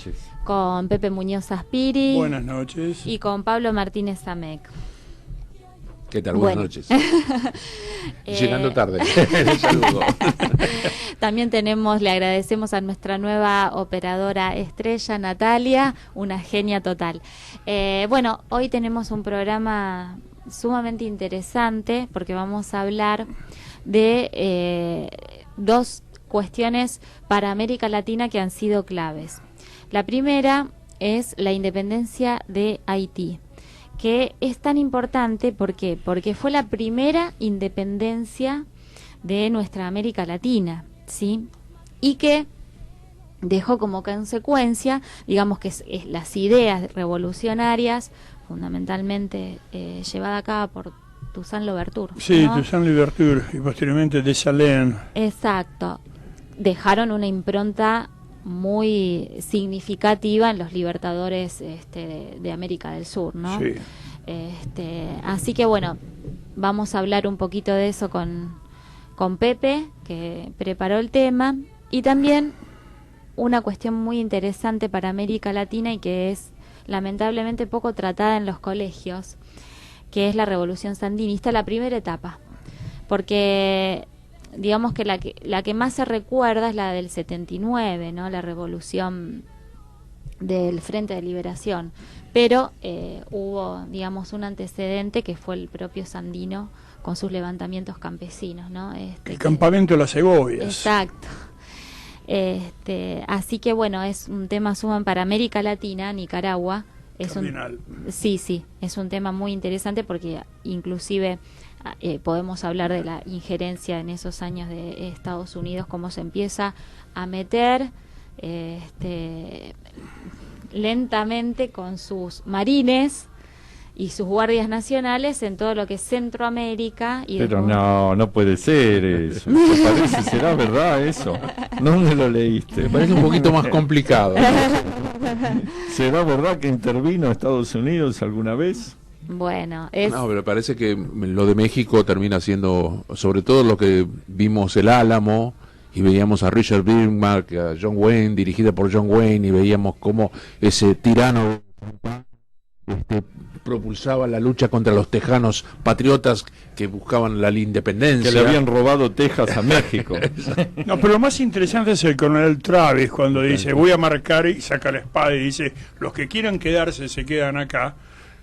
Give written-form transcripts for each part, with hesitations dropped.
noches. Con Pepe Muñoz Aspiri. Buenas noches. Y con Pablo Martínez Zamec. ¿Qué tal? Buenas noches. Llegando tarde. Saludo. También le agradecemos a nuestra nueva operadora estrella, Natalia, una genia total. Bueno, hoy tenemos un programa sumamente interesante porque vamos a hablar de dos cuestiones para América Latina que han sido claves. La primera es la independencia de Haití, que es tan importante. ¿Por qué? Porque fue la primera independencia de nuestra América Latina, ¿sí? Y que dejó como consecuencia, digamos que es las ideas revolucionarias, fundamentalmente llevada a cabo por Toussaint Louverture. Sí, ¿no? Toussaint Louverture y posteriormente Dessalines. Exacto. Dejaron una impronta muy significativa en los libertadores de América del Sur, ¿no? Sí. Así que bueno, vamos a hablar un poquito de eso con Pepe, que preparó el tema, y también una cuestión muy interesante para América Latina y que es lamentablemente poco tratada en los colegios, que es la Revolución Sandinista, la primera etapa, porque digamos que la que más se recuerda es la del 79, ¿no? La revolución del Frente de Liberación, pero hubo, digamos, un antecedente que fue el propio Sandino con sus levantamientos campesinos, ¿no? El campamento de las Segovias. Exacto. Así que bueno, es un tema sumamente para América Latina, Nicaragua. Sí, es un tema muy interesante porque inclusive podemos hablar de la injerencia en esos años de Estados Unidos, cómo se empieza a meter lentamente con sus marines y sus guardias nacionales en todo lo que es Centroamérica. Pero no puede ser eso. ¿Te parece? ¿Será verdad eso? ¿Dónde lo leíste? Me parece un poquito más complicado, ¿no? ¿Será verdad que intervino Estados Unidos alguna vez? Bueno, No, pero parece que lo de México termina siendo, sobre todo lo que vimos el Álamo, y veíamos a Richard Bismarck, a John Wayne, dirigida por John Wayne, y veíamos cómo ese tirano propulsaba la lucha contra los tejanos patriotas que buscaban la independencia. Que le habían robado Texas a México. No, pero lo más interesante es el coronel Travis cuando dice, voy a marcar, y saca la espada y dice, los que quieran quedarse se quedan acá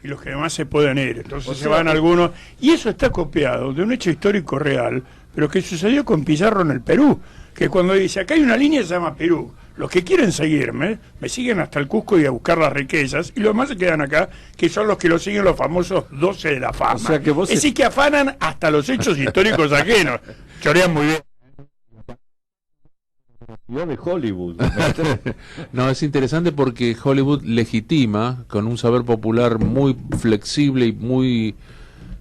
y los que demás se pueden ir. Entonces se van algunos, y eso está copiado de un hecho histórico real, pero que sucedió con Pizarro en el Perú, que cuando dice, acá hay una línea que se llama Perú, los que quieren seguirme, me siguen hasta el Cusco y a buscar las riquezas, y los demás se quedan acá, que son los que lo siguen los famosos 12 de la fama. O sea que vos es decir, que afanan hasta los hechos históricos ajenos. Chorean muy bien. De Hollywood. No, es interesante porque Hollywood legitima, con un saber popular muy flexible y muy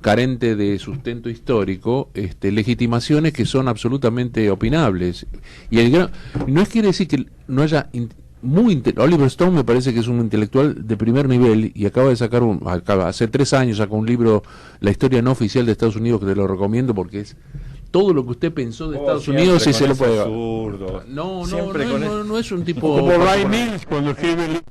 carente de sustento histórico, legitimaciones que son absolutamente opinables. Y no es quiere decir que no haya Oliver Stone me parece que es un intelectual de primer nivel y acaba de sacar hace 3 años sacó un libro, La historia no oficial de Estados Unidos, que te lo recomiendo porque es todo lo que usted pensó de Estados Unidos y se lo puede. Absurdo. No es un tipo como Ray Mills cuando escribe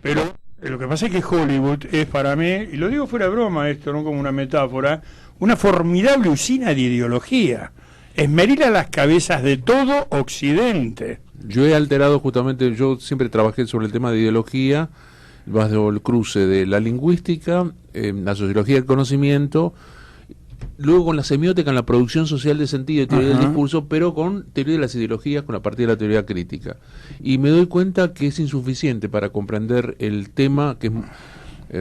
pero lo que pasa es que Hollywood es para mí, y lo digo fuera de broma esto, no como una metáfora, una formidable usina de ideología. Esmerila las cabezas de todo Occidente. Yo he alterado justamente, yo siempre trabajé sobre el tema de ideología, bajo el cruce de la lingüística, la sociología del conocimiento, luego con la semiótica en la producción social de sentido y teoría del discurso, pero con teoría de las ideologías, con la partida de la teoría crítica. Y me doy cuenta que es insuficiente para comprender el tema que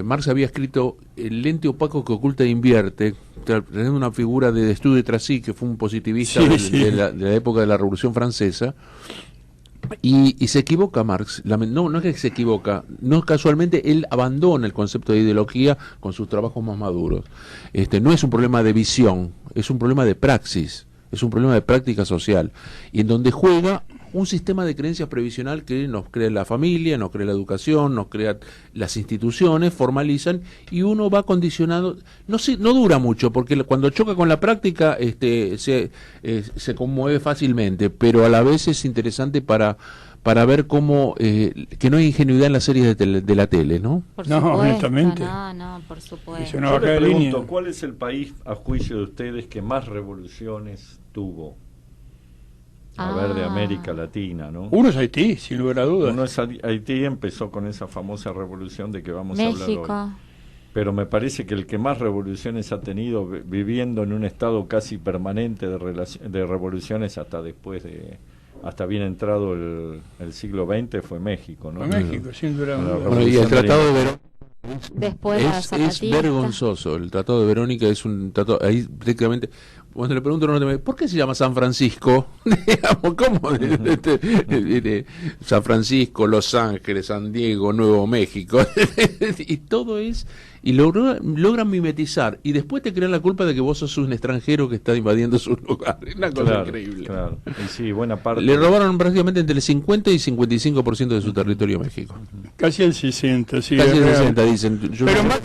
Marx había escrito, el lente opaco que oculta e invierte, teniendo una figura de Destutt de Tracy, que fue un positivista de la época de la Revolución Francesa. Y se equivoca Marx, no es que se equivoca, no casualmente él abandona el concepto de ideología con sus trabajos más maduros. No es un problema de visión, es un problema de praxis, es un problema de práctica social, y en donde juega un sistema de creencias previsional que nos crea la familia, nos crea la educación, nos crea las instituciones, formalizan, y uno va condicionado. No dura mucho, porque cuando choca con la práctica se conmueve fácilmente, pero a la vez es interesante para para ver cómo, que no hay ingenuidad en las series de la tele, ¿no? Por No, supuesto, honestamente. No, por supuesto. Es una Yo bajada le de pregunto, línea. ¿cuál es el país, a juicio de ustedes, que más revoluciones tuvo? A ver, de América Latina, ¿no? Uno es Haití, sin lugar a dudas. Uno es Haití, empezó con esa famosa revolución de que vamos a hablar hoy. México. Pero me parece que el que más revoluciones ha tenido, viviendo en un estado casi permanente de revoluciones hasta después hasta bien entrado el siglo XX, fue México, ¿no? Fue México, sin duda. Bueno, Bueno, y el Tratado de Verónica Después la es zapatista. vergonzoso. El Tratado de Verónica es un tratado, ahí directamente, cuando le pregunto a uno, ¿por qué se llama San Francisco? Digamos, ¿cómo? San Francisco, Los Ángeles, San Diego, Nuevo México. Y todo es, y logran mimetizar, y después te crean la culpa de que vos sos un extranjero que está invadiendo sus lugares. Una cosa Claro, increíble. claro. Y sí, buena parte. Le robaron prácticamente entre el 50 y 55% de su territorio a México. Casi el 60, sí. Casi es el real. 60, dicen. Yo Pero no- más,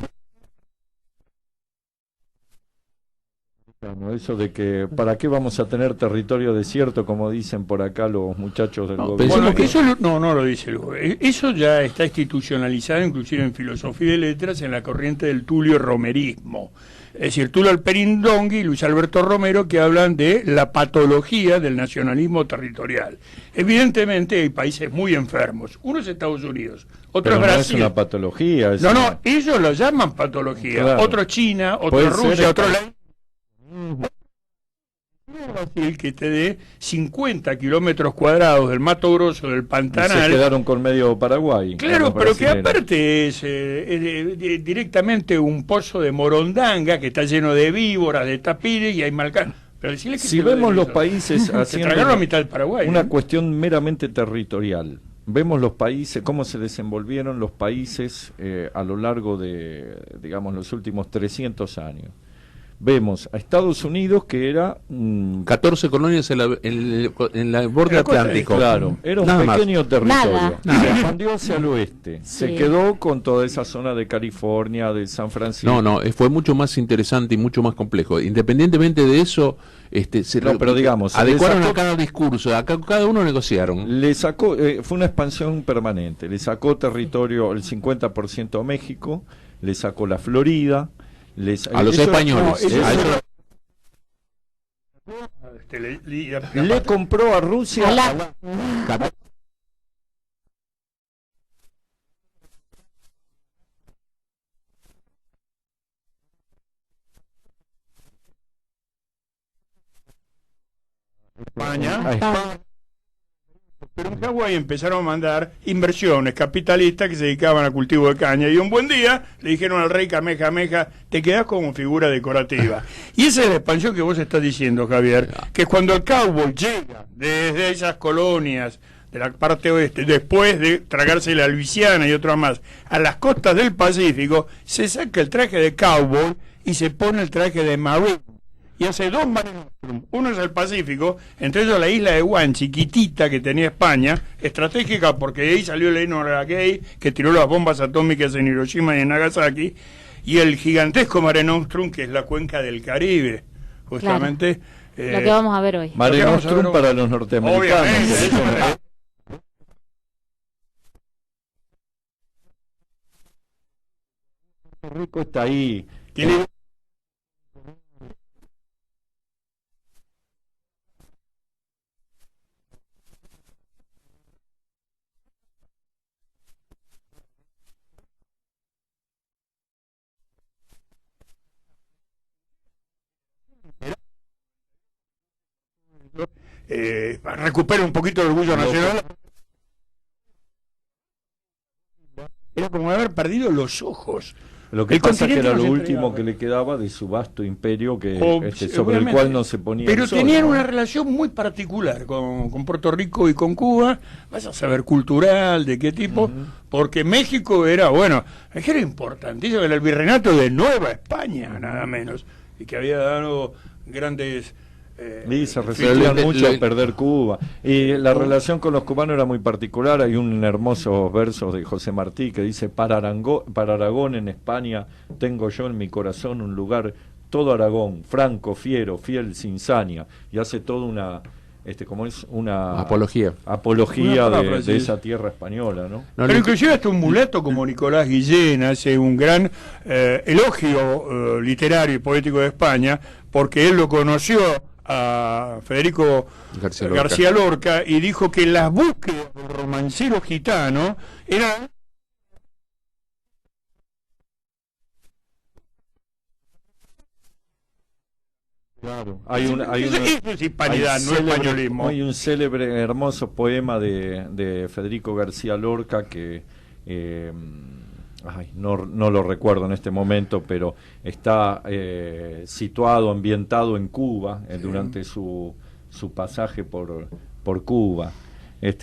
Bueno, eso de que, ¿para qué vamos a tener territorio desierto, como dicen por acá los muchachos del No, gobierno? bueno, pensemos que- no lo dice el gobierno. Eso ya está institucionalizado, inclusive en filosofía de letras, en la corriente del Tulio Romerismo. Es decir, Tulio Alperindongui y Luis Alberto Romero, que hablan de la patología del nacionalismo territorial. Evidentemente hay países muy enfermos. Uno es Estados Unidos, otro Pero es no es Brasil. una patología. Es No, una- no, ellos lo llaman patología. Claro. Otro es China, otro Puede es ser Rusia, el otro es país. la Brasil, que te dé 50 kilómetros cuadrados del Mato Grosso, del y se Pantanal. quedaron con medio Paraguay. Claro, los pero que brasileros. aparte es, directamente un pozo de morondanga que está lleno de víboras, de tapires y hay malca. Pero decirle que Si se lo vemos den los eso. países Se haciendo tragaron la mitad del Paraguay. una ¿no? cuestión meramente territorial, vemos los países, cómo se desenvolvieron los países a lo largo de, digamos, los últimos 300 años. Vemos a Estados Unidos, que era 14 colonias en la borde En la costa atlántico. claro, era un Nada más. pequeño territorio. Nada. Se expandió hacia el oeste. Sí. Se quedó con toda esa zona de California, de San Francisco. No, fue mucho más interesante y mucho más complejo. Independientemente de eso, No, pero digamos, se adecuaron le sacó- a cada discurso, cada uno negociaron. Le sacó, fue una expansión permanente, le sacó territorio, el 50% a México, le sacó la Florida, A los españoles. eso- A eso- le compró a Rusia A la- a la- España. a España. Pero en Hawái empezaron a mandar inversiones capitalistas que se dedicaban al cultivo de caña. Y un buen día le dijeron al rey Kamehameha, te quedás como figura decorativa. Y esa es la expansión que vos estás diciendo, Javier, que cuando el cowboy llega desde esas colonias de la parte oeste, después de tragarse la Luisiana y otras más, a las costas del Pacífico, se saca el traje de cowboy y se pone el traje de marine. Y hace dos mares nostrum. Uno es el Pacífico, entre ellos la isla de Guam, chiquitita que tenía España, estratégica porque de ahí salió el Enola Gay, que tiró las bombas atómicas en Hiroshima y en Nagasaki, y el gigantesco Mare Nostrum, que es la cuenca del Caribe, justamente. Lo que vamos a ver hoy. Mare Lo que vamos a Nostrum ver- para los norteamericanos. Obviamente, eso es. Puerto Rico está ahí. Tiene- recupera un poquito el orgullo nacional. Era como haber perdido los ojos. Lo que El pasa es que continente era no lo se último entregaba. que le quedaba de su vasto imperio que Sí, sobre el obviamente. cual no se ponía Pero el sol, tenían ¿no? una relación muy particular con Puerto Rico y con Cuba, vas a saber cultural, de qué tipo, porque México era, bueno, es que era importantísimo, era el virreinato de Nueva España, nada menos, y que había dado grandes... Y se sí, resistían lo- mucho lo- a perder Cuba. Y la relación con los cubanos era muy particular. Hay un hermoso verso de José Martí que dice: para Aragón en España tengo yo en mi corazón un lugar, todo Aragón, franco, fiero, fiel, sin saña. Y hace toda una como es una apología de esa tierra española, ¿no? Pero inclusive hasta un mulato como Nicolás Guillén hace un gran elogio literario y poético de España, porque él lo conoció a Federico García Lorca y dijo que las búsquedas del romancero gitano eran... Claro, eso es hispanidad, no españolismo. Hay un célebre, hermoso poema de Federico García Lorca que no lo recuerdo en este momento, pero está situado, ambientado en Cuba, durante su pasaje por Cuba.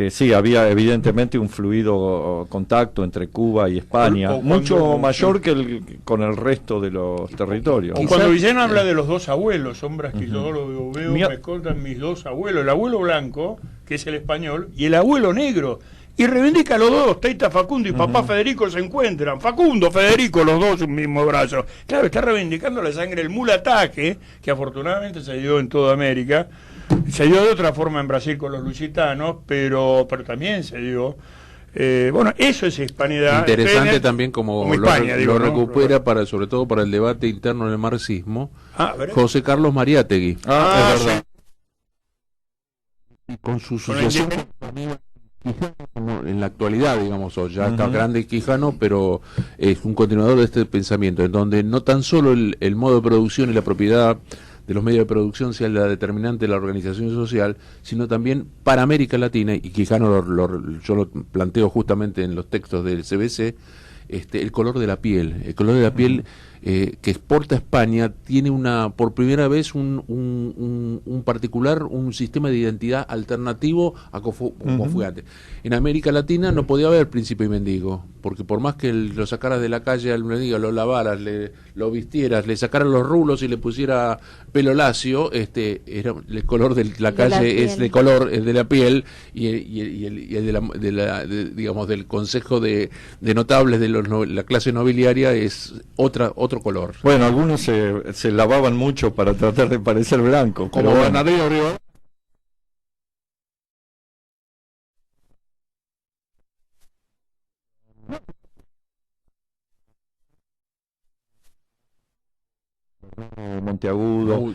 Sí, había evidentemente un fluido contacto entre Cuba y España, mucho mayor que con el resto de los territorios. O cuando Guillén habla de los dos abuelos, sombras que yo lo veo, me contan mis dos abuelos, el abuelo blanco, que es el español, y el abuelo negro, y reivindica a los dos, Teita Facundo y papá Federico se encuentran, Facundo, Federico, los dos un mismo brazo. Claro, está reivindicando la sangre, el mulataje, que afortunadamente se dio en toda América. Se dio de otra forma en Brasil con los lusitanos, pero también se dio. Bueno, eso es hispanidad. Interesante también como España, lo recupera sobre todo para el debate interno en el marxismo, José Carlos Mariátegui. Es verdad. Sí. Con su sucesión en la actualidad, digamos, o ya está grande Quijano, pero es un continuador de este pensamiento, en donde no tan solo el modo de producción y la propiedad de los medios de producción sea la determinante de la organización social, sino también para América Latina, y Quijano yo lo planteo justamente en los textos del CBC, el color de la piel. El color de la piel que exporta España tiene por primera vez un particular, un sistema de identidad alternativo a como fue antes. En América Latina no podía haber príncipe y mendigo, porque por más que lo sacaras de la calle al mendigo, lo lavaras, lo vistieras, le sacaras los rulos y le pusiera pelo lacio, era el color de la calle es de color de la piel, y el digamos del consejo de notables de la clase nobiliaria es otro color. Bueno, algunos se lavaban mucho para tratar de parecer blanco, como Bernardino Rivadavia. Monteagudo,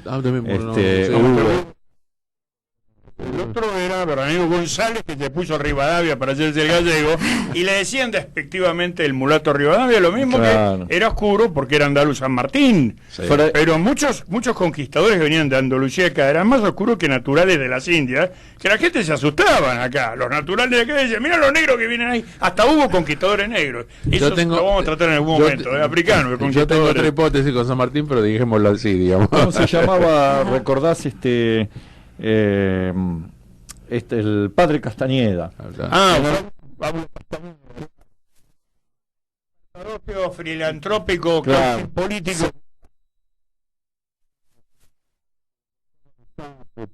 el otro era Bernardino González, que se puso Rivadavia para hacerse el gallego, y le decían despectivamente el mulato Rivadavia, lo mismo, claro, que era oscuro porque era andaluz San Martín. Sí. Pero muchos conquistadores que venían de Andalucía acá eran más oscuros que naturales de las Indias, que la gente se asustaban acá. Los naturales de acá decían, mira los negros que vienen ahí. Hasta hubo conquistadores negros. Eso lo vamos a tratar en algún momento, africanos. Yo tengo otra hipótesis con San Martín, pero dijémoslo así, digamos. ¿Cómo se llamaba? ¿Recordás el padre Castañeda? Filantrópico, claro, político.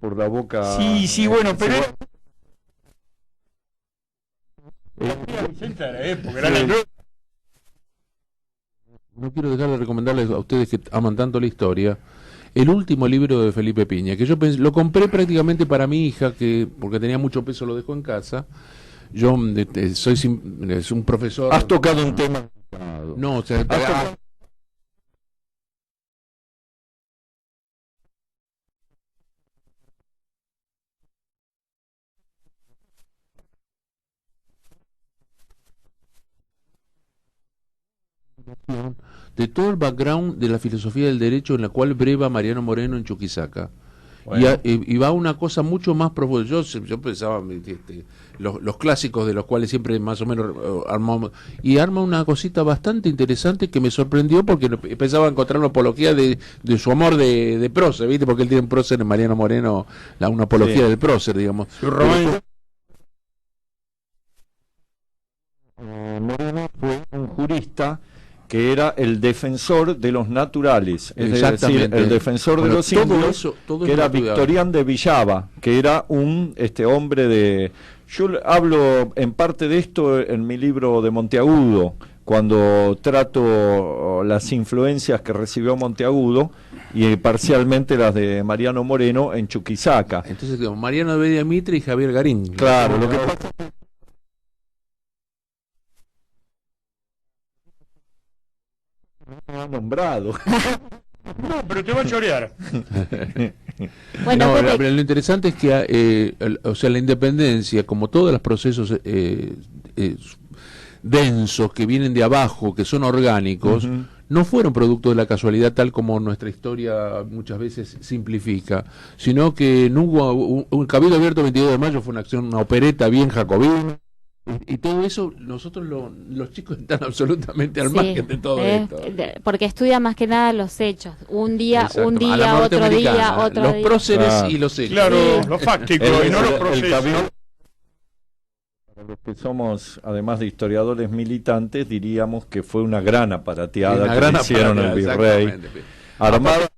Por la boca. Sí, bueno, pero Vicente de la época, no quiero dejar de recomendarles a ustedes que aman tanto la historia, el último libro de Felipe Piña, que yo lo compré prácticamente para mi hija, porque tenía mucho peso, lo dejó en casa. Yo es un profesor. ¿Has tocado un tema? No, o sea, de todo el background de la filosofía del derecho en la cual breva Mariano Moreno en Chuquisaca. Bueno. Y va a una cosa mucho más profunda. Yo pensaba los clásicos de los cuales siempre más o menos armamos, y arma una cosita bastante interesante que me sorprendió, porque pensaba encontrar una apología de su amor de prócer, ¿viste? Porque él tiene un prócer en Mariano Moreno, una apología del prócer, digamos. Moreno fue un jurista que era el defensor de los naturales, es decir, el defensor de los indios, que era Victorián de Villava, que era un hombre de... Yo hablo en parte de esto en mi libro de Monteagudo, cuando trato las influencias que recibió Monteagudo, y parcialmente las de Mariano Moreno en Chuquisaca. Entonces, Mariano Bedia Mitre y Javier Garín. Claro, lo que pasa es que no ha nombrado. No, pero te va a chorear. Bueno, No, Pepe, lo interesante es que, o sea, la independencia, como todos los procesos densos que vienen de abajo, que son orgánicos, no fueron producto de la casualidad tal como nuestra historia muchas veces simplifica, sino que no hubo un Cabildo Abierto 22 de mayo fue una opereta bien jacobina, y todo eso nosotros los chicos están absolutamente al sí, margen de todo esto. porque estudia más que nada los hechos. Un día, Exacto, un a día, la otro día, norteamericana, otro los día. próceres Claro. y los hechos. Claro, Sí. lo fáctico y no los procesos. Cabildo, para los que somos, además de historiadores militantes, diríamos que fue una gran aparateada Una que gran le hicieron al aparateada, virrey, exactamente. armada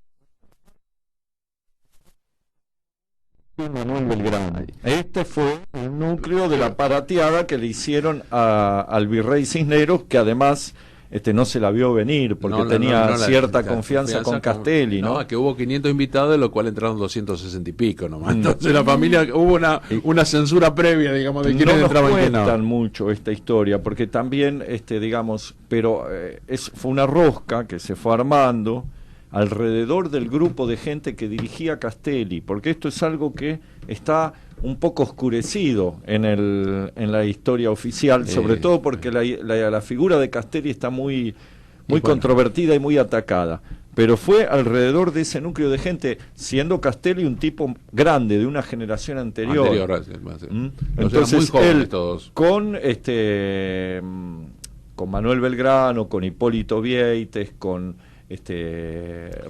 por Manuel Belgrano. Este fue un núcleo de la aparateada que le hicieron al virrey Cisneros, que además no se la vio venir, porque tenía cierta confianza con Castelli, ¿no? Que hubo 500 invitados, de los cuales entraron 260 y pico nomás. Entonces la familia, hubo una censura previa, digamos, de quiénes no nos entraban y quiénes cuentan no. mucho esta historia, porque también, digamos, pero fue una rosca que se fue armando alrededor del grupo de gente que dirigía Castelli, porque esto es algo que está un poco oscurecido en la historia oficial, sobre todo porque la figura de Castelli está muy controvertida y muy atacada. Pero fue alrededor de ese núcleo de gente, siendo Castelli un tipo grande, de una generación anterior. Entonces, muy jóvenes él, todos. con Manuel Belgrano, con Hipólito Vieites, con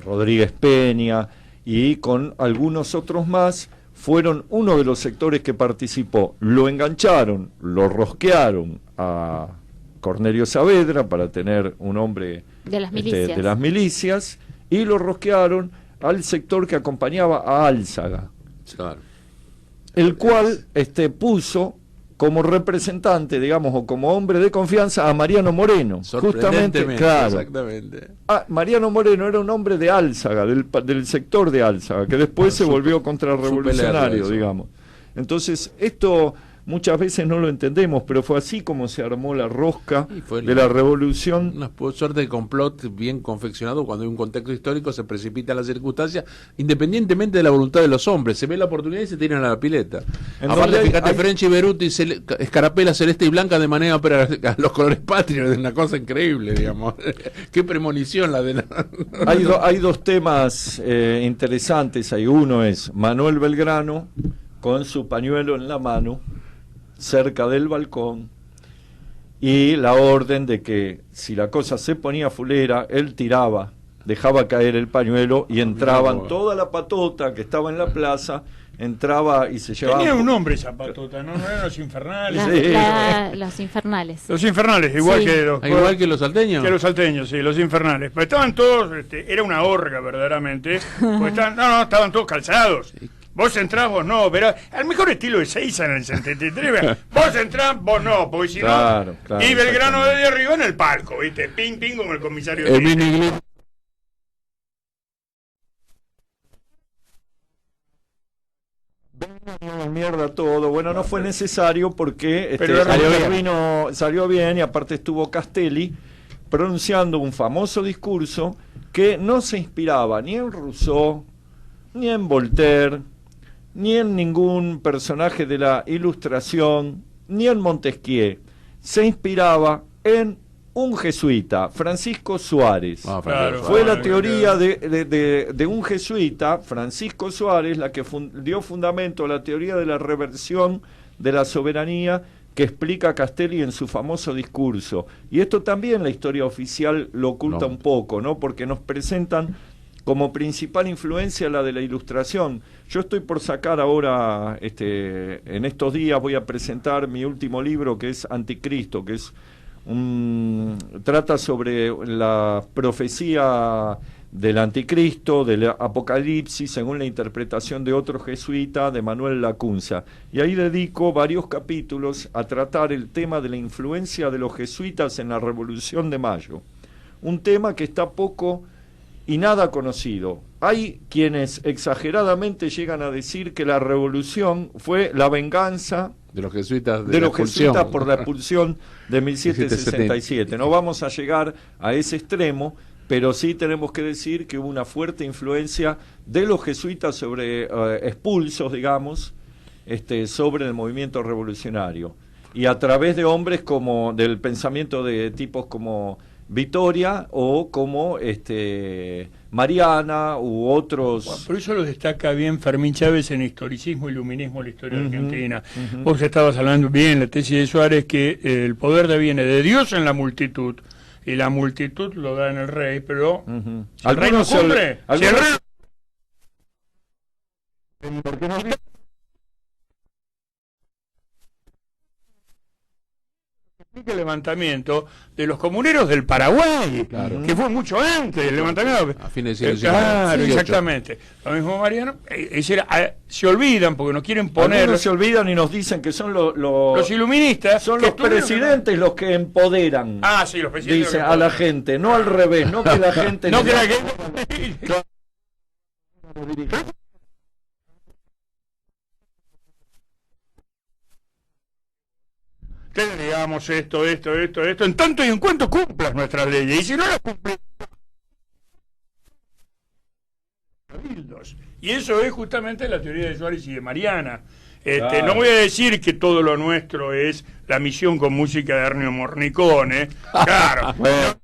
Rodríguez Peña y con algunos otros más, fueron uno de los sectores que participó. Lo engancharon, lo rosquearon a Cornelio Saavedra para tener un hombre De las milicias. de las milicias, y lo rosquearon al sector que acompañaba a Álzaga, Claro. el cual puso como representante, digamos, o como hombre de confianza a Mariano Moreno. Justamente, claro. Exactamente. Mariano Moreno era un hombre de Álzaga, del sector de Álzaga, que después se volvió contrarrevolucionario, digamos. Entonces, esto muchas veces no lo entendemos, pero fue así como se armó la rosca de la revolución. Una suerte de complot bien confeccionado. Cuando hay un contexto histórico se precipita la circunstancia, independientemente de la voluntad de los hombres. Se ve la oportunidad y se tiran a la pileta. Aparte, fíjate, French y Beruti, escarapela celeste y blanca de manera para los colores patrios, es una cosa increíble, digamos. Qué premonición la de la... Hay dos temas interesantes. Uno es Manuel Belgrano con su pañuelo en la mano, cerca del balcón, y la orden de que si la cosa se ponía fulera, él tiraba, dejaba caer el pañuelo y entraban toda la patota que estaba en la plaza, entraba y se llevaba... Tenía un nombre esa patota, ¿no? ¿No eran los infernales? Los infernales. Los infernales, igual Sí. que los salteños. Que los salteños, sí, los infernales. Pero estaban todos, era una horca verdaderamente, pues estaban todos calzados. Vos entrás, vos no, pero al mejor estilo de Seiza en el 73, vos entrás, vos no, porque si Claro, no... claro, y Belgrano exactamente. desde arriba en el palco, ¿viste? Ping, ping, como el comisario. El mini iglesia. Mierda todo, bueno, no fue necesario porque Pero salió bien, y aparte estuvo Castelli pronunciando un famoso discurso que no se inspiraba ni en Rousseau, ni en Voltaire, ni en ningún personaje de la Ilustración, ni en Montesquieu. Se inspiraba en un jesuita, Francisco Suárez. Claro, Fue la claro, teoría de un jesuita, Francisco Suárez, la que dio fundamento a la teoría de la reversión de la soberanía que explica Castelli en su famoso discurso. Y esto también la historia oficial lo oculta un poco, ¿no? Porque nos presentan como principal influencia la de la Ilustración. Yo estoy por sacar ahora, en estos días voy a presentar mi último libro, que es Anticristo, que es trata sobre la profecía del Anticristo, del Apocalipsis, según la interpretación de otro jesuita, de Manuel Lacunza. Y ahí dedico varios capítulos a tratar el tema de la influencia de los jesuitas en la Revolución de Mayo. Un tema que está poco y nada conocido. hay quienes exageradamente llegan a decir que la revolución fue la venganza de los jesuitas por la expulsión de 1767. No vamos a llegar a ese extremo, pero sí tenemos que decir que hubo una fuerte influencia de los jesuitas sobre expulsos, digamos, sobre el movimiento revolucionario. Y a través de hombres como del pensamiento de tipos como Vitoria o como Mariana u otros. Bueno, por eso lo destaca bien Fermín Chávez en Historicismo y Iluminismo de la Historia Argentina. Vos estabas hablando bien en la tesis de Suárez que el poder deviene de Dios en la multitud y la multitud lo da en el rey, pero si el rey no cumple, si el rey... Porque no el levantamiento de los comuneros del Paraguay, claro, que fue mucho antes del levantamiento. A fines del siglo claro, XVIII. exactamente. Lo mismo Mariano, se olvidan porque no quieren poner. Algunos se olvidan y nos dicen que son los iluministas, son los presidentes los que empoderan. Ah, sí, los presidentes. Dice a la gente, no al revés, no que la gente. No que la gente. Que digamos esto, en tanto y en cuanto cumplas nuestras leyes, y si no las cumples, y eso es justamente la teoría de Suárez y de Mariana. Claro. No voy a decir que todo lo nuestro es la misión con música de Ennio Morricone, claro. Bueno.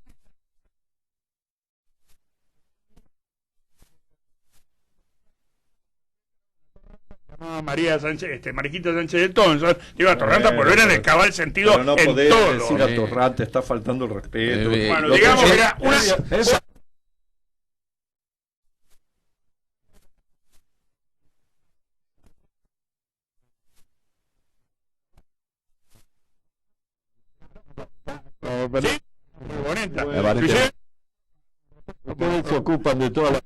María Sánchez, Mariquita Sánchez de Thompson, digo a Torranta por ver en el cabal sentido pero no en podés todo. decir a Torranta, está faltando el respeto. Bueno, digamos, mira, Ustedes se ocupan de toda la...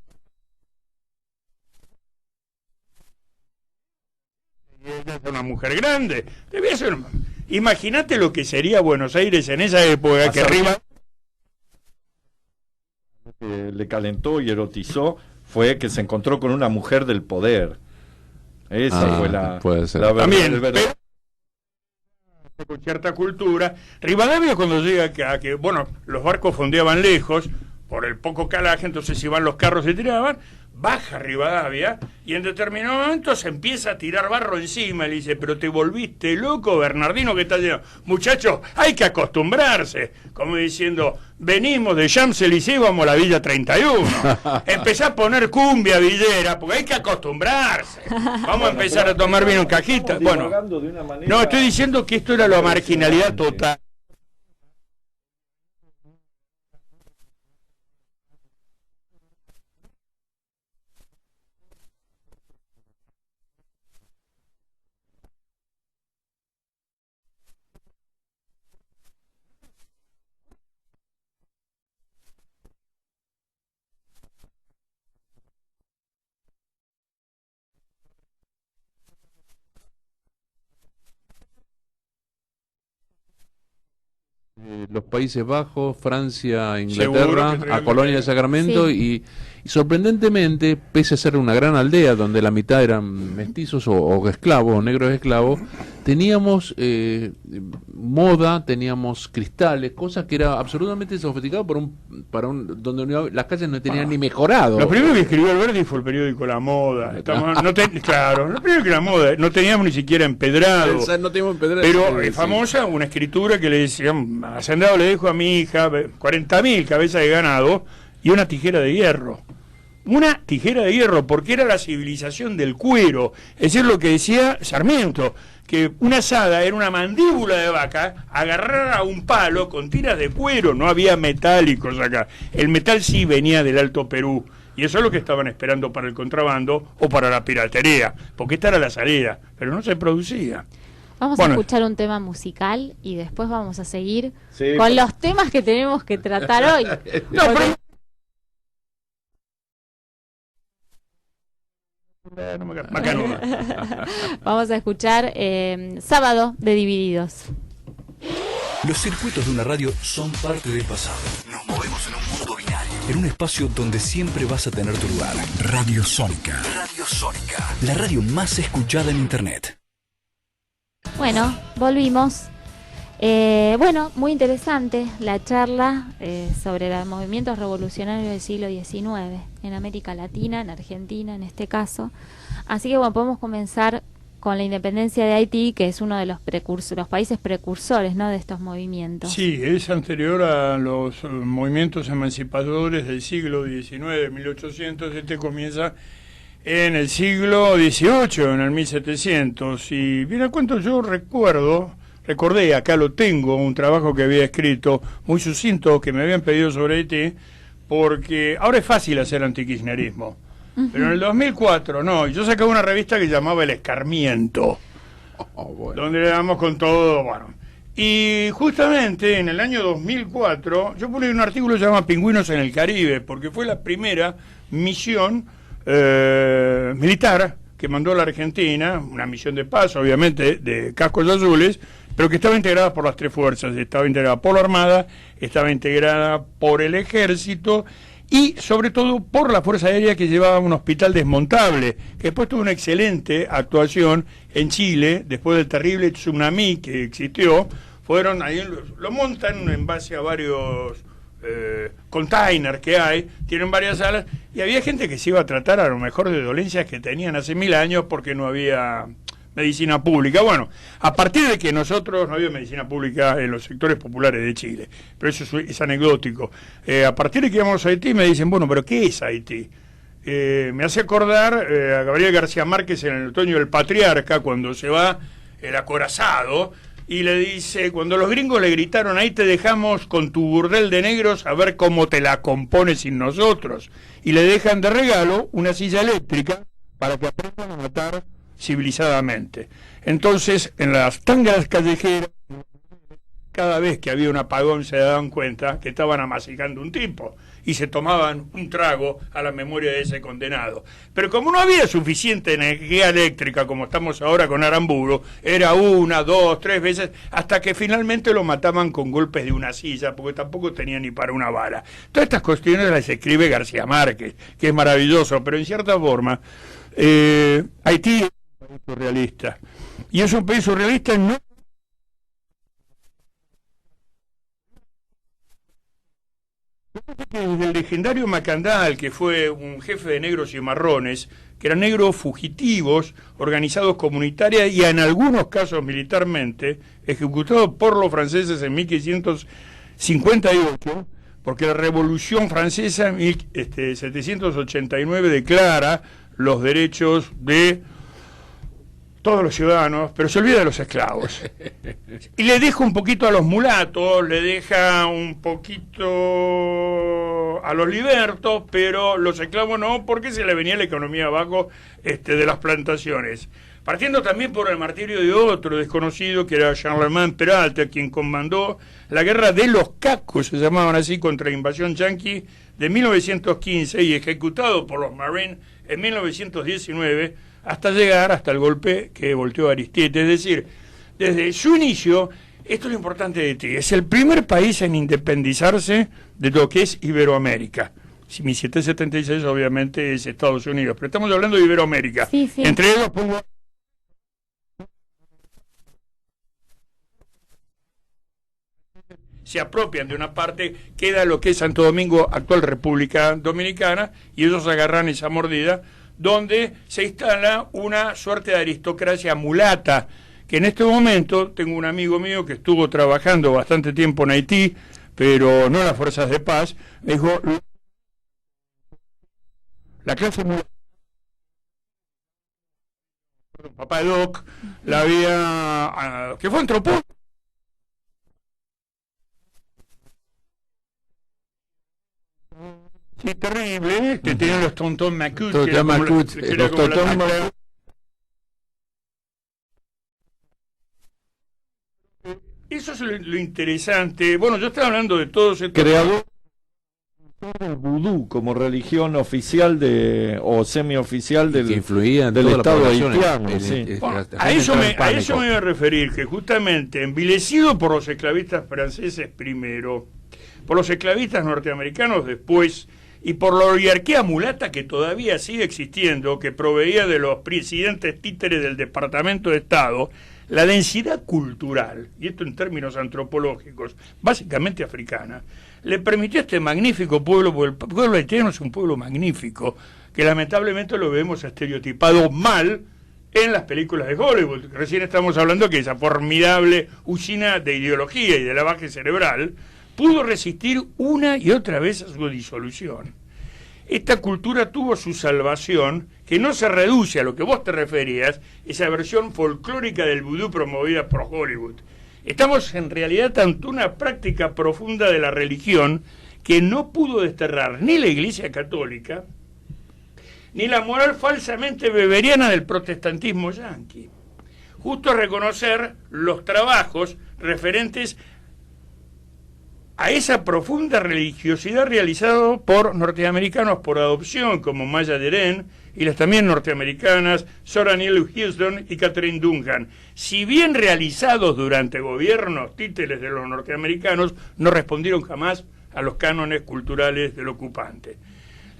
Ella es una mujer grande. Debía ser. Imagínate lo que sería Buenos Aires en esa época, que arriba le calentó y erotizó fue que se encontró con una mujer del poder. Esa fue la, puede ser. la verdad. También, con cierta cultura. Rivadavia cuando llega acá, que bueno, los barcos fondeaban lejos, por el poco calaje, entonces iban los carros y tiraban, baja Rivadavia y en determinado momento se empieza a tirar barro encima y le dice, pero te volviste loco, Bernardino, que está lleno. Muchachos, hay que acostumbrarse, como diciendo, venimos de Champs-Élysées, vamos a la Villa 31. Empezá a poner cumbia villera, porque hay que acostumbrarse. Vamos a empezar a tomar vino en cajita. Bueno, no, estoy diciendo que esto era la marginalidad total. Los Países Bajos, Francia, Inglaterra, a Colonia de Sacramento, sí. y sorprendentemente, pese a ser una gran aldea donde la mitad eran mestizos o esclavos, o negros esclavos, teníamos moda, teníamos cristales, cosas que era absolutamente sofisticado donde las calles no tenían ni mejorado. Lo primero que escribió Alberti fue el periódico La Moda. Claro, lo primero que La Moda, no teníamos ni siquiera empedrado. No teníamos empedrado. Pero es famosa una escritura que le decían, hacendado le dejo a mi hija 40.000 cabezas de ganado y una tijera de hierro. Una tijera de hierro, porque era la civilización del cuero. Es decir, lo que decía Sarmiento, que una asada era una mandíbula de vaca agarrada a un palo con tiras de cuero, no había metálicos acá. El metal sí venía del Alto Perú, y eso es lo que estaban esperando para el contrabando o para la piratería, porque esta era la salida, pero no se producía. Vamos a escuchar un tema musical y después vamos a seguir con los temas que tenemos que tratar hoy. No, pero... Vamos a escuchar Sábado de Divididos. Los circuitos de una radio son parte del pasado. Nos movemos en un mundo binario. en un espacio donde siempre vas a tener tu lugar. Radio Sónica. Radio Sónica. La radio más escuchada en Internet. Bueno, volvimos. Bueno, muy interesante la charla sobre los movimientos revolucionarios del siglo XIX en América Latina, en Argentina en este caso. Así que bueno, podemos comenzar con la independencia de Haití, que es uno de los países precursores, ¿no?, de estos movimientos. Sí, es anterior a los movimientos emancipadores del siglo XIX, 1800. Este comienza en el siglo XVIII, en el 1700. Y bien, a cuento yo recordé, acá lo tengo, un trabajo que había escrito muy sucinto que me habían pedido sobre Haití, porque ahora es fácil hacer antikirchnerismo. Pero en el 2004, no, yo sacaba una revista que llamaba El Escarmiento, bueno, donde le damos con todo, bueno. Y justamente en el año 2004, yo publiqué un artículo que se llama Pingüinos en el Caribe, porque fue la primera misión militar que mandó la Argentina, una misión de paz, obviamente, de cascos azules, pero que estaba integrada por las tres fuerzas, estaba integrada por la Armada, estaba integrada por el Ejército, y sobre todo por la Fuerza Aérea, que llevaba un hospital desmontable, que después tuvo una excelente actuación en Chile, después del terrible tsunami que existió. Fueron ahí, lo montan en base a varios containers que hay, tienen varias salas, y había gente que se iba a tratar a lo mejor de dolencias que tenían hace 1000 años porque no había medicina pública. Bueno, a partir de que nosotros no había medicina pública en los sectores populares de Chile, pero eso es anecdótico. A partir de que íbamos a Haití me dicen, bueno, pero ¿qué es Haití? Me hace acordar a Gabriel García Márquez en El otoño del patriarca, cuando se va el acorazado, y le dice, cuando los gringos le gritaron, ahí te dejamos con tu burdel de negros a ver cómo te la compones sin nosotros, y le dejan de regalo una silla eléctrica para que aprendan a matar civilizadamente. Entonces, en las tangas callejeras, cada vez que había un apagón se daban cuenta que estaban amasicando un tipo y se tomaban un trago a la memoria de ese condenado. Pero como no había suficiente energía eléctrica como estamos ahora con Aramburu, era 1, 2, 3 veces, hasta que finalmente lo mataban con golpes de una silla, porque tampoco tenía ni para una bala. Todas estas cuestiones las escribe García Márquez, que es maravilloso, pero en cierta forma Haití es un país surrealista, y es un país surrealista no desde el legendario Macandal, que fue un jefe de negros y marrones, que eran negros fugitivos, organizados comunitaria y en algunos casos militarmente, ejecutados por los franceses en 1558, porque la Revolución Francesa en 1789 declara los derechos de todos los ciudadanos, pero se olvida de los esclavos. Y le deja un poquito a los mulatos, le deja un poquito a los libertos, pero los esclavos no, porque se le venía la economía abajo de las plantaciones. Partiendo también por el martirio de otro desconocido, que era Charlemagne Peralta, quien comandó la guerra de los Cacos, se llamaban así, contra la invasión yanqui de 1915 y ejecutado por los Marines en 1919, hasta llegar hasta el golpe que volteó a Aristete. Es decir, desde su inicio, esto es lo importante de Haití, es el primer país en independizarse de lo que es Iberoamérica. 1776 obviamente es Estados Unidos, pero estamos hablando de Iberoamérica. Sí, sí. Entre ellos pongo... se apropian de una parte, queda lo que es Santo Domingo, actual República Dominicana, y ellos agarran esa mordida, donde se instala una suerte de aristocracia mulata, que en este momento tengo un amigo mío que estuvo trabajando bastante tiempo en Haití, pero no en las fuerzas de paz, me dijo, la clase mulata, papá de Doc, la había, que fue antropólogo, sí, terrible, que tienen los tontón Macut, los tontón Macut. Eso es lo interesante. Bueno, yo estaba hablando de todos estos creador del vudú como religión oficial o semioficial del, que influía en del toda Estado la población, haitiano. Sí. Bueno, a eso me voy a referir, que justamente envilecido por los esclavistas franceses primero, por los esclavistas norteamericanos después, y por la oligarquía mulata que todavía sigue existiendo, que proveía de los presidentes títeres del Departamento de Estado, la densidad cultural, y esto en términos antropológicos, básicamente africana, le permitió a este magnífico pueblo, porque el pueblo haitiano es un pueblo magnífico, que lamentablemente lo vemos estereotipado mal en las películas de Hollywood. Recién estamos hablando que esa formidable usina de ideología y de lavaje cerebral pudo resistir una y otra vez a su disolución. Esta cultura tuvo su salvación, que no se reduce a lo que vos te referías, esa versión folclórica del vudú promovida por Hollywood. Estamos en realidad ante una práctica profunda de la religión que no pudo desterrar ni la Iglesia Católica, ni la moral falsamente beberiana del protestantismo yanqui. Justo reconocer los trabajos referentes a esa profunda religiosidad realizada por norteamericanos por adopción, como Maya Deren, y las también norteamericanas Zora Neale Hurston y Catherine Duncan. Si bien realizados durante gobiernos títeres de los norteamericanos, no respondieron jamás a los cánones culturales del ocupante.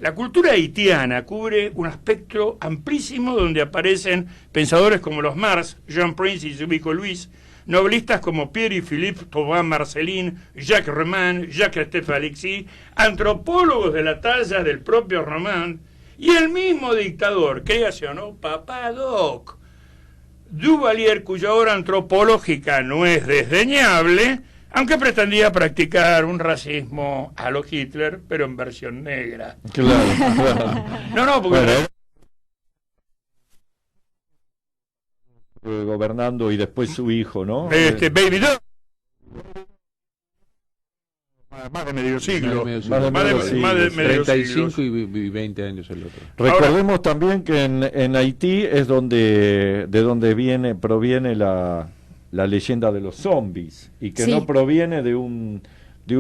La cultura haitiana cubre un aspecto amplísimo donde aparecen pensadores como los Mars, Jean Prince y Subico Luis, novelistas como Pierre y Philippe Thauvin Marcelin, Jacques Roman, Jacques-Estèphe Alexis, antropólogos de la talla del propio Roman, y el mismo dictador, créase o no, Papadoc Duvalier, cuya obra antropológica no es desdeñable, aunque pretendía practicar un racismo a lo Hitler, pero en versión negra. Claro. No, porque... Gobernando y después su hijo, ¿no? Baby Doc. Más de medio siglo. Más de medio 35 siglos. Y 20 años el otro. Recordemos ahora, también que en Haití es de donde proviene la leyenda de los zombies, y que no proviene de un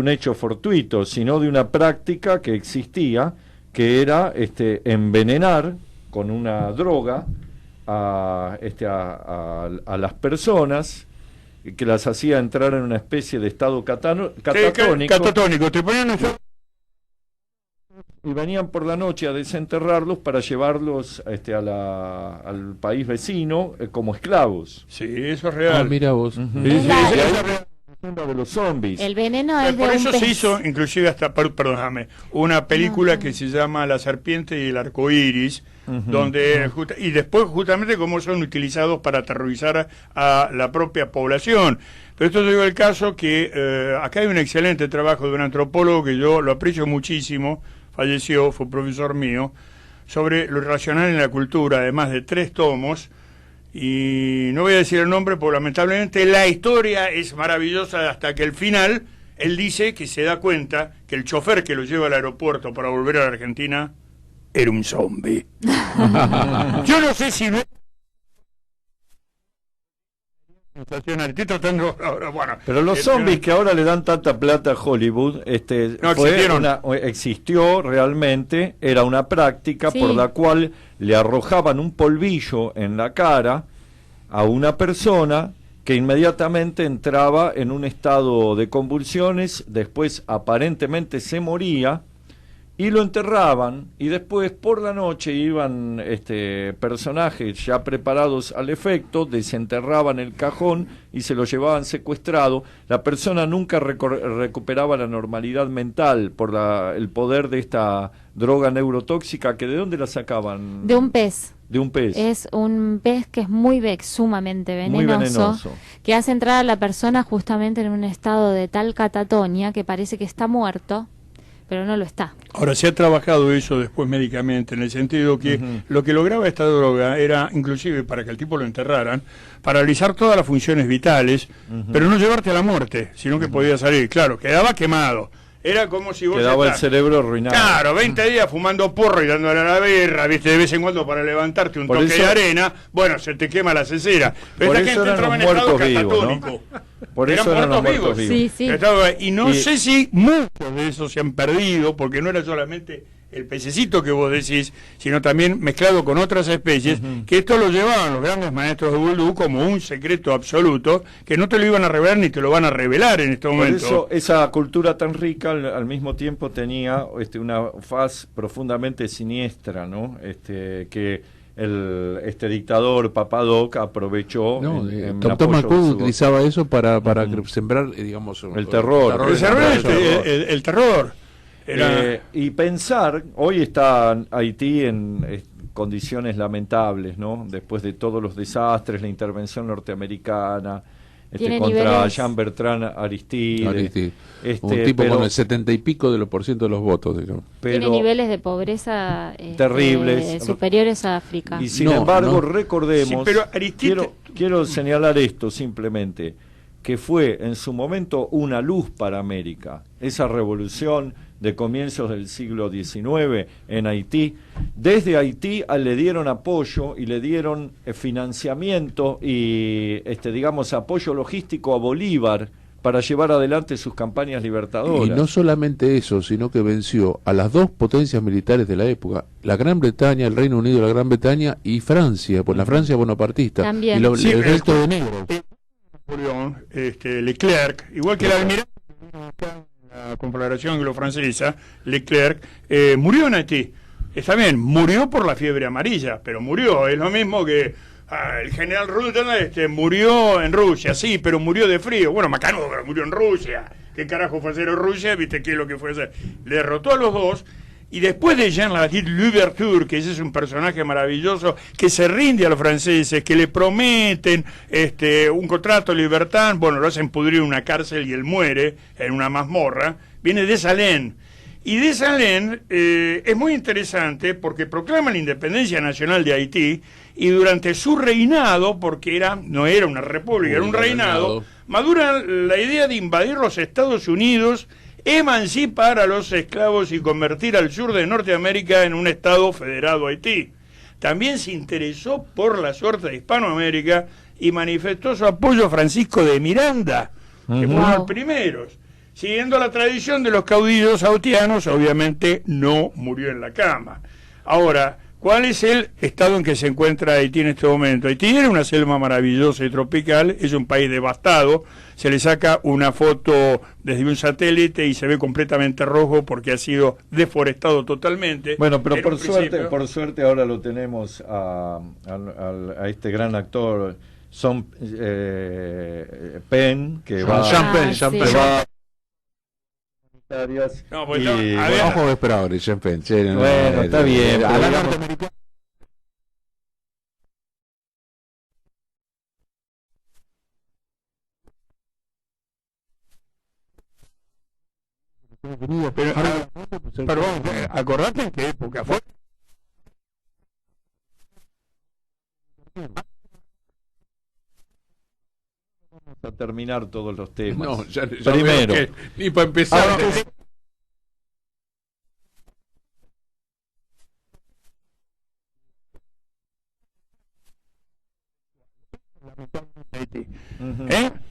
hecho fortuito, sino de una práctica que existía, que era envenenar con una droga a las personas, que las hacía entrar en una especie de estado catatónico. Te ponían y venían por la noche a desenterrarlos para llevarlos al país vecino como esclavos. Sí, eso es real. Mira vos. De los zombies. El veneno es por de eso un pez. se hizo, inclusive perdóname, una película que se llama La serpiente y el arco iris, donde y después justamente cómo son utilizados para aterrorizar a la propia población. Pero esto llegó el caso que acá hay un excelente trabajo de un antropólogo que yo lo aprecio muchísimo, falleció, fue profesor mío, sobre lo irracional en la cultura, además de 3 tomos, y no voy a decir el nombre porque lamentablemente la historia es maravillosa hasta que al final él dice que se da cuenta que el chofer que lo lleva al aeropuerto para volver a la Argentina era un zombie. Yo no sé si no... Estoy tratando ahora, bueno, pero los zombies que ahora le dan tanta plata a Hollywood, existió realmente, era una práctica por la cual le arrojaban un polvillo en la cara a una persona que inmediatamente entraba en un estado de convulsiones, después aparentemente se moría y lo enterraban, y después por la noche iban personajes ya preparados al efecto, desenterraban el cajón y se lo llevaban secuestrado. La persona nunca recuperaba la normalidad mental por el poder de esta droga neurotóxica, que ¿de dónde la sacaban? De un pez. De un pez. Es un pez que es sumamente venenoso, muy venenoso, que hace entrar a la persona justamente en un estado de tal catatonia que parece que está muerto, pero no lo está. Ahora, se ha trabajado eso después médicamente, en el sentido que lo que lograba esta droga era, inclusive para que el tipo lo enterraran, paralizar todas las funciones vitales, pero no llevarte a la muerte, sino que podía salir. Claro, quedaba quemado. Era como si vos... Quedaba el cerebro arruinado. Claro, 20 días fumando porro y dándole a la birra, viste, de vez en cuando para levantarte un toque de arena, bueno, se te quema la cesera. Pero esta gente entraba en estado catatónico. Por eso eran los muertos vivos. Sí, sí. Y no sé si muchos de esos se han perdido, porque no era solamente el pececito que vos decís, sino también mezclado con otras especies, que esto lo llevaban los grandes maestros de vudú como un secreto absoluto, que no te lo iban a revelar ni te lo van a revelar en este momento. Por eso esa cultura tan rica al mismo tiempo tenía una faz profundamente siniestra, ¿no? Que este dictador Papadoc aprovechó. Tom McCool utilizaba eso para sembrar, digamos, el terror. El terror. Y pensar, hoy está Haití en condiciones lamentables, ¿no? Después de todos los desastres, la intervención norteamericana, contra Jean-Bertrand Aristide. Un tipo con el 70 y pico % de los votos, digamos. Tiene niveles de pobreza terribles, superiores a África. Y sin embargo, recordemos, sí, pero Aristide... quiero señalar esto simplemente, que fue en su momento una luz para América, esa revolución de comienzos del siglo XIX en Haití. Desde Haití le dieron apoyo y le dieron financiamiento y apoyo logístico a Bolívar para llevar adelante sus campañas libertadoras. Y no solamente eso, sino que venció a las dos potencias militares de la época, la Gran Bretaña, el Reino Unido, la Gran Bretaña y Francia, pues la Francia bonapartista. También. Y el resto de negros. Leclerc, igual que el almirante la Confederación Anglo-Francesa, Leclerc, murió en Haití. Está bien, murió por la fiebre amarilla, pero murió. Es lo mismo que el general Rudel murió en Rusia, sí, pero murió de frío. Bueno, Macanudo, pero murió en Rusia. ¿Qué carajo fue a hacer en Rusia? ¿Viste qué es lo que fue a hacer? Le derrotó a los dos. Y después de Jean-Baptiste Louverture, que ese es un personaje maravilloso, que se rinde a los franceses, que le prometen un contrato de libertad, bueno, lo hacen pudrir en una cárcel y él muere en una mazmorra, viene Dessalines. Y Dessalines es muy interesante porque proclama la independencia nacional de Haití, y durante su reinado, porque no era una república, era un reinado, madura la idea de invadir los Estados Unidos, emancipar a los esclavos y convertir al sur de Norteamérica en un estado federado Haití. También se interesó por la suerte de Hispanoamérica y manifestó su apoyo a Francisco de Miranda, que fue uno de los primeros. Siguiendo la tradición de los caudillos haitianos, obviamente no murió en la cama. Ahora, ¿cuál es el estado en que se encuentra Haití en este momento? Haití era una selva maravillosa y tropical, es un país devastado, se le saca una foto desde un satélite y se ve completamente rojo porque ha sido deforestado totalmente. Bueno, pero por suerte ahora lo tenemos a este gran actor, Sean Penn, que va... No, pues ojo de esperadores, Sean Penn. Bueno, está bien. A la norteamericana. Pero acordate en qué época fue. Vamos a terminar todos los temas. No, ya primero. Ni para empezar.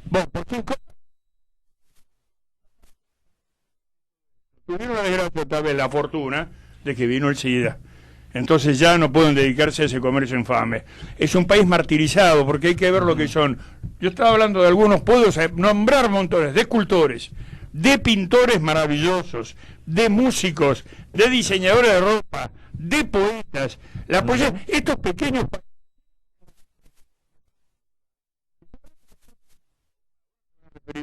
Bueno, por 5 tuvieron la desgracia, tal vez la fortuna, de que vino el SIDA. Entonces ya no pueden dedicarse a ese comercio infame. Es un país martirizado porque hay que ver lo que son. Yo estaba hablando de algunos, puedo nombrar montones de escultores, de pintores maravillosos, de músicos, de diseñadores de ropa, de poetas. Estos pequeños...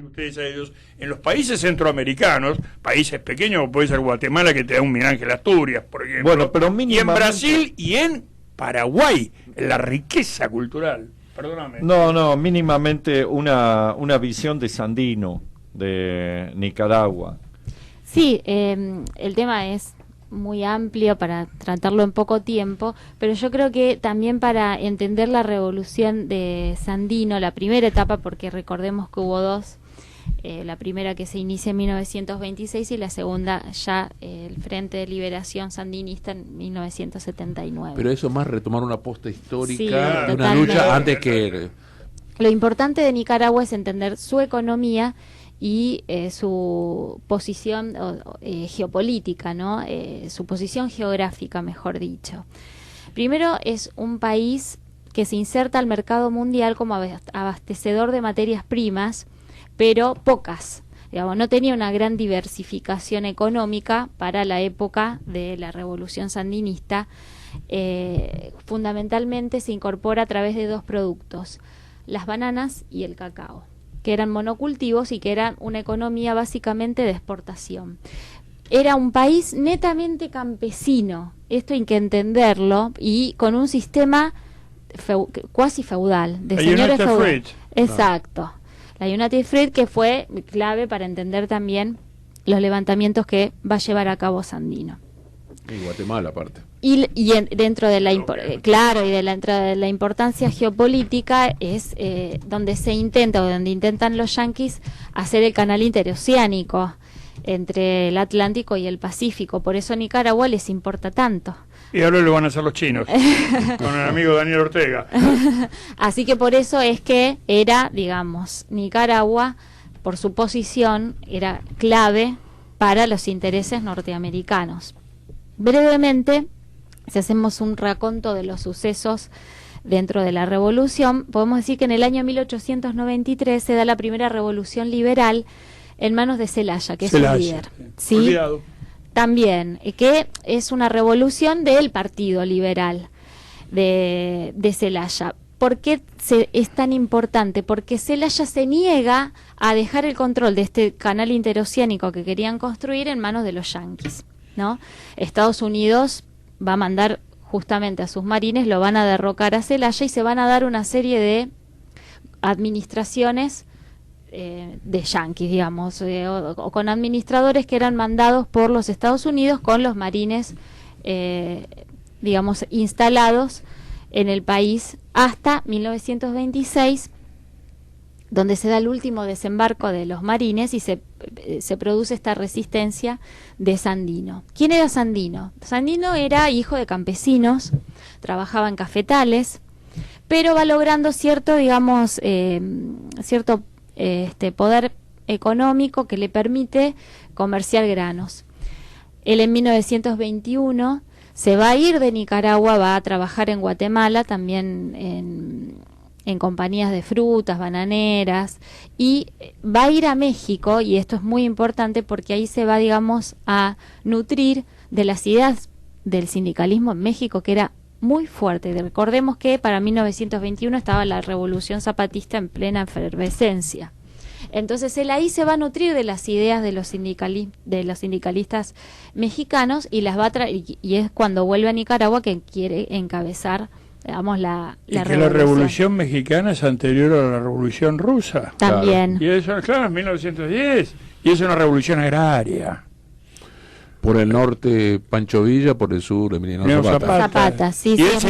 ustedes a ellos, en los países centroamericanos, países pequeños como puede ser Guatemala, que te da un Miguel Ángel Asturias, por ejemplo, bueno, pero y en Brasil y en Paraguay, la riqueza cultural, perdóname. No, mínimamente una visión de Sandino, de Nicaragua. Sí, el tema es muy amplio para tratarlo en poco tiempo, pero yo creo que también para entender la revolución de Sandino, la primera etapa, porque recordemos que hubo dos, la primera que se inicia en 1926 y la segunda ya el Frente de Liberación Sandinista en 1979. Pero eso más retomar una posta histórica Sí, de una totalmente. lucha antes que... Lo importante de Nicaragua es entender su economía y su posición geopolítica, ¿no? Su posición geográfica, mejor dicho. Primero, es un país que se inserta al mercado mundial como abastecedor de materias primas, pero pocas. Digamos, no tenía una gran diversificación económica para la época de la Revolución Sandinista. Fundamentalmente se incorpora a través de dos productos, las bananas y el cacao, que eran monocultivos y que eran una economía básicamente de exportación. Era un país netamente campesino, esto hay que entenderlo, y con un sistema cuasi feudal, de señores feudales. Exacto. La United Fruit, que fue clave para entender también los levantamientos que va a llevar a cabo Sandino. Y Guatemala aparte. Dentro de la dentro de la importancia geopolítica es donde se intenta, o donde intentan los yanquis hacer el canal interoceánico entre el Atlántico y el Pacífico. Por eso Nicaragua les importa tanto. Y ahora lo van a hacer los chinos, con el amigo Daniel Ortega. Así que por eso es que era, digamos, Nicaragua, por su posición, era clave para los intereses norteamericanos. Brevemente, si hacemos un raconto de los sucesos dentro de la revolución, podemos decir que en el año 1893 se da la primera revolución liberal en manos de Zelaya, que es un líder. ¿Sí? Olvidado. También, que es una revolución del Partido Liberal de Zelaya. ¿Por qué es tan importante? Porque Zelaya se niega a dejar el control de este canal interoceánico que querían construir en manos de los yanquis, ¿no? Estados Unidos va a mandar justamente a sus marines, lo van a derrocar a Zelaya y se van a dar una serie de administraciones de yanquis, digamos, o con administradores que eran mandados por los Estados Unidos con los marines, digamos, instalados en el país hasta 1926, donde se da el último desembarco de los marines y se produce esta resistencia de Sandino. ¿Quién era Sandino? Sandino era hijo de campesinos, trabajaba en cafetales, pero va logrando cierto, digamos, cierto poder económico que le permite comerciar granos. Él en 1921 se va a ir de Nicaragua, va a trabajar en Guatemala, también en compañías de frutas, bananeras, y va a ir a México, y esto es muy importante porque ahí se va, digamos, a nutrir de las ideas del sindicalismo en México, que era muy fuerte. Recordemos que para 1921 estaba la Revolución Zapatista en plena efervescencia. Entonces él ahí se va a nutrir de las ideas de los sindicalistas mexicanos y las va a y es cuando vuelve a Nicaragua que quiere encabezar, digamos, la revolución. La Revolución Mexicana es anterior a la Revolución Rusa. También. Claro. Y eso, claro, en 1910. Y es una revolución agraria. Por el norte Pancho Villa, por el sur Emiliano Zapata. Zapata, sí, sí.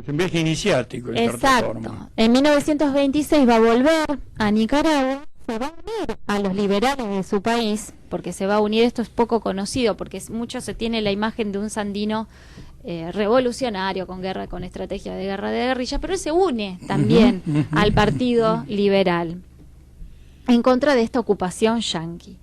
Un viaje iniciático. Exacto. En 1926 va a volver a Nicaragua, se va a unir a los liberales de su país, porque se va a unir, esto es poco conocido, porque mucho se tiene la imagen de un Sandino revolucionario, con estrategia de guerra de guerrillas, pero él se une también al Partido Liberal en contra de esta ocupación yanqui.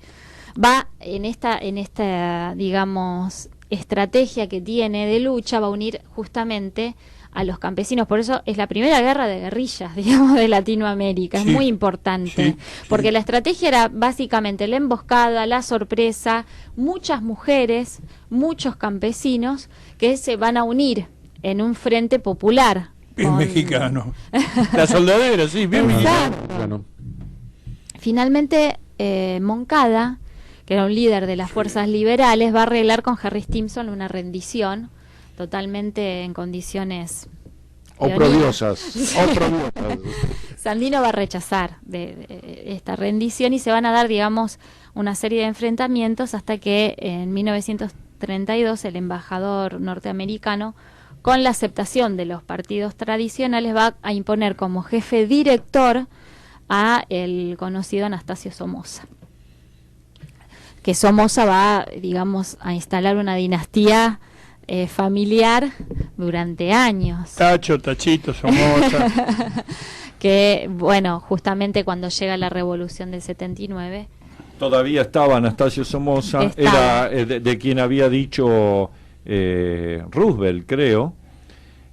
Va en esta, digamos, estrategia que tiene de lucha, va a unir justamente a los campesinos. Por eso es la primera guerra de guerrillas, digamos, de Latinoamérica. Sí, es muy importante, porque la estrategia era básicamente la emboscada, la sorpresa, muchas mujeres, muchos campesinos que se van a unir en un frente popular. Bien mexicano. La soldadera, sí, bien mexicano. Finalmente, Moncada, que era un líder de las fuerzas liberales, va a arreglar con Harry Stimson una rendición totalmente en condiciones oprobiosas. Sandino va a rechazar de esta rendición y se van a dar, digamos, una serie de enfrentamientos hasta que en 1932 el embajador norteamericano, con la aceptación de los partidos tradicionales, va a imponer como jefe director a el conocido Anastasio Somoza. Que Somoza va, digamos, a instalar una dinastía familiar durante años. Tacho, Tachito, Somoza. Que, bueno, justamente cuando llega la revolución del 79... Todavía estaba Anastasio Somoza, Estaba. era de quien había dicho Roosevelt, creo.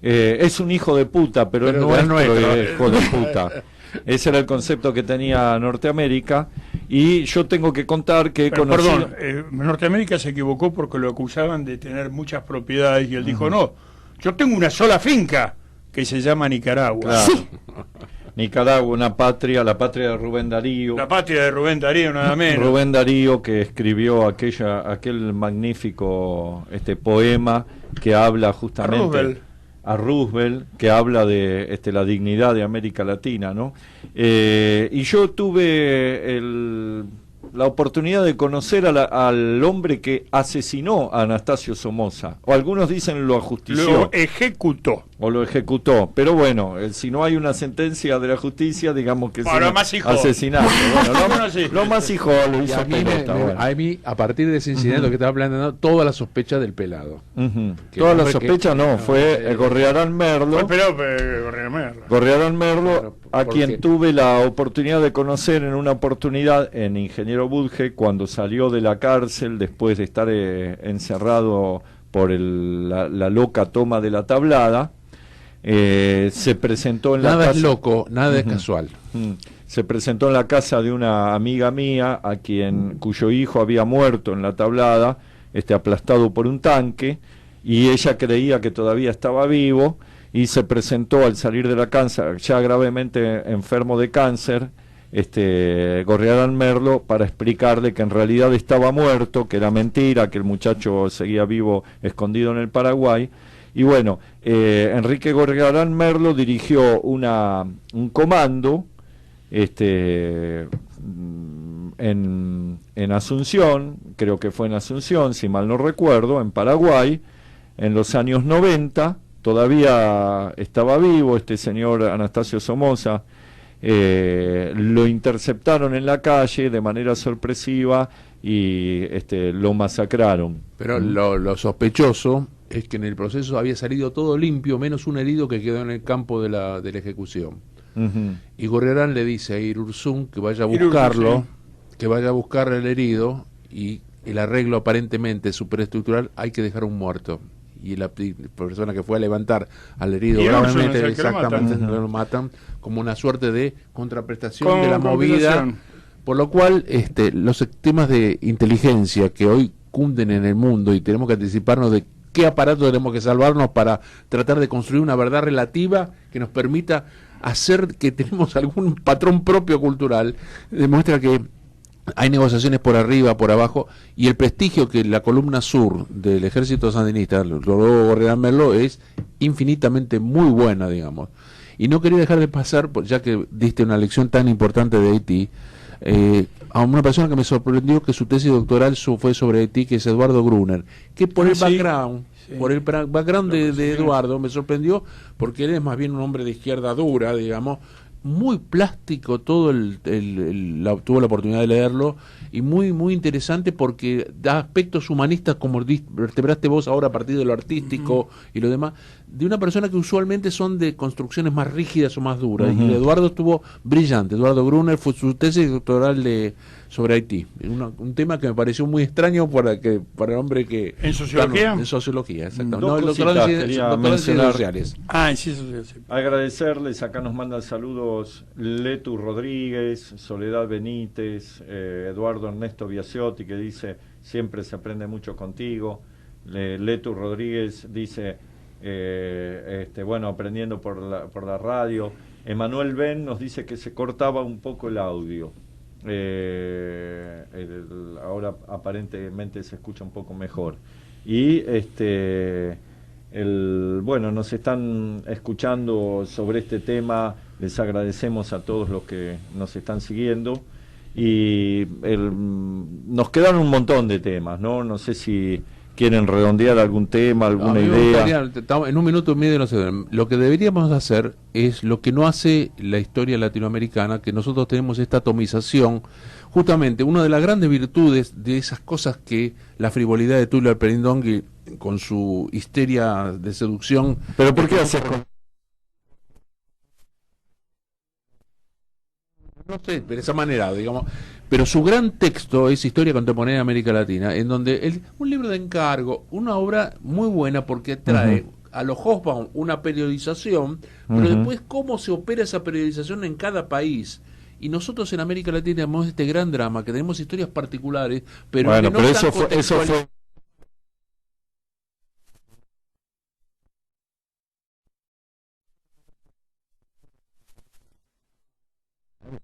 Es un hijo de puta, pero no es nuestro hijo de puta. Ese era el concepto que tenía Norteamérica. Y yo tengo que contar que Perdón, Norteamérica se equivocó porque lo acusaban de tener muchas propiedades y él dijo, no, yo tengo una sola finca que se llama Nicaragua. Claro. Nicaragua, una patria, la patria de Rubén Darío. La patria de Rubén Darío, nada menos. Rubén Darío, que escribió aquel magnífico poema que habla justamente a Roosevelt, que habla de la dignidad de América Latina, ¿no? Y yo tuve la oportunidad de conocer al hombre que asesinó a Anastasio Somoza, o algunos dicen lo ajustició. Lo ejecutó. O lo ejecutó, pero bueno, si no hay una sentencia de la justicia, digamos que es asesinato. Bueno, lo más hijo lo hizo pelota. A mí, a partir de ese incidente que estaba planteando, toda la sospecha del pelado. Toda la sospecha fue Gorriarán Merlo. Gorriarán Merlo, a quien tuve la oportunidad de conocer en una oportunidad en Ingeniero Budge, cuando salió de la cárcel después de estar encerrado por la loca toma de la Tablada. Se presentó en la casa. Nada es loco, nada es casual. Se presentó en la casa de una amiga mía, cuyo hijo había muerto en la Tablada, aplastado por un tanque, y ella creía que todavía estaba vivo, y se presentó al salir de la cáncer, ya gravemente enfermo de cáncer, Gorriarán Merlo, para explicarle que en realidad estaba muerto, que era mentira, que el muchacho seguía vivo escondido en el Paraguay. Y bueno, Enrique Gorriarán Merlo dirigió un comando en Asunción, creo que fue en Asunción, si mal no recuerdo, en Paraguay, en los años 90, todavía estaba vivo este señor Anastasio Somoza. Lo interceptaron en la calle de manera sorpresiva y lo masacraron. Pero lo sospechoso es que en el proceso había salido todo limpio, menos un herido que quedó en el campo de la ejecución. Y Gorriarán le dice a Irurzún que vaya a buscarlo, que vaya a buscar el herido, y el arreglo aparentemente superestructural, hay que dejar un muerto. Y la persona que fue a levantar al herido gravemente, exactamente, lo matan como una suerte de contraprestación de la movida, por lo cual los sistemas de inteligencia que hoy cunden en el mundo, y tenemos que anticiparnos de qué aparato tenemos que salvarnos para tratar de construir una verdad relativa que nos permita hacer que tenemos algún patrón propio cultural, demuestra que hay negociaciones por arriba, por abajo, y el prestigio que la columna sur del ejército sandinista logró Gorriarán Merlo es infinitamente muy buena, digamos. Y no quería dejar de pasar, ya que diste una lección tan importante de Haití, a una persona que me sorprendió que su tesis doctoral fue sobre Haití, que es Eduardo Gruner, que por el background... Por el background de Eduardo me sorprendió, porque él es más bien un hombre de izquierda dura, digamos, muy plástico, tuvo la oportunidad de leerlo, y muy muy interesante porque da aspectos humanistas, como vertebraste vos ahora a partir de lo artístico y lo demás, de una persona que usualmente son de construcciones más rígidas o más duras, y Eduardo estuvo brillante. Eduardo Gruner fue su tesis doctoral sobre Haití, un tema que me pareció muy extraño para el hombre que... ¿En sociología? En sociología, exactamente. No, doctorado en ciencias sociales. En ciencias sociales. Agradecerles, acá nos mandan saludos Letu Rodríguez, Soledad Benítez, Eduardo Ernesto Biasiotti, que dice, siempre se aprende mucho contigo. Letu Rodríguez dice, bueno, aprendiendo por la radio. Emanuel Ben nos dice que se cortaba un poco el audio. Ahora aparentemente se escucha un poco mejor. Y bueno, nos están escuchando sobre este tema, les agradecemos a todos los que nos están siguiendo, y nos quedan un montón de temas, no sé si quieren redondear algún tema, alguna A mí me idea. gustaría, en un minuto y medio, no sé, lo que deberíamos hacer es lo que no hace la historia latinoamericana, que nosotros tenemos esta atomización. Justamente, una de las grandes virtudes de esas cosas que la frivolidad de Tulio Alperindongui, con su histeria de seducción... ¿Pero por qué haces con...? No sé, de esa manera, digamos. Pero su gran texto es Historia Contemporánea de América Latina, en donde un libro de encargo, una obra muy buena porque trae a los Hobsbawm una periodización, pero después cómo se opera esa periodización en cada país. Y nosotros en América Latina tenemos este gran drama, que tenemos historias particulares, pero Bueno, que no pero están eso fue...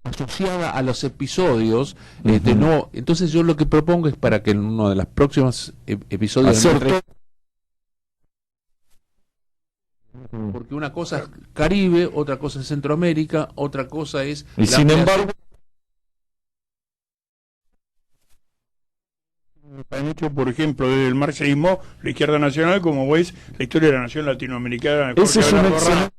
asociada a los episodios, no. Entonces yo lo que propongo es para que en uno de los próximos episodios porque una cosa es Caribe, otra cosa es Centroamérica, otra cosa es... Y sin embargo... Han hecho, por ejemplo, desde el marxismo, la izquierda nacional, como veis, la historia de la nación latinoamericana. Ese es un excelente...